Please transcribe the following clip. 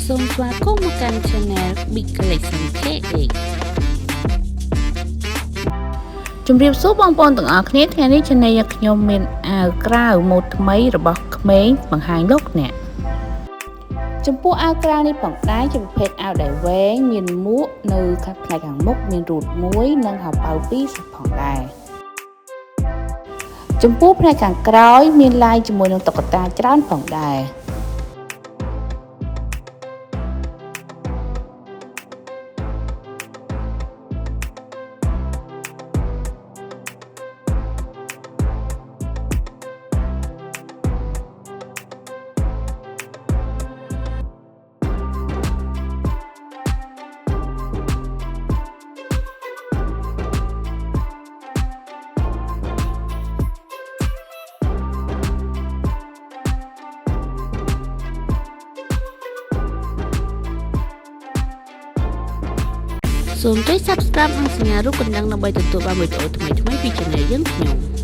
សូមស្វាគមន៍មកកាន់ Channel Big Collection KA ជម្រាបសួរបងប្អូនទាំងអស់គ្នាថ្ងៃនេះ Channel យើងខ្ញុំមានអាវក្រៅម៉ូដថ្មីរបស់ក្មេងបង្ហាញលោកអ្នកចំពោះអាវក្រៅនេះផងដែរជាប្រភេទអាវដែលវែងមានមួកនៅខាងផ្នែកខាងមុខមានរូតមួយនិងហៅប៉ៅពីរផងដែរចំពោះផ្នែកខាងក្រោយមានឡាយជាមួយនឹងតុក្កតាច្រើនផងដែរសូមចុច Subscribe និងសញ្ញារូបកណ្ដឹងដើម្បីទទួលបានវីដេអូថ្មីៗពី Channel យើងខ្ញុំ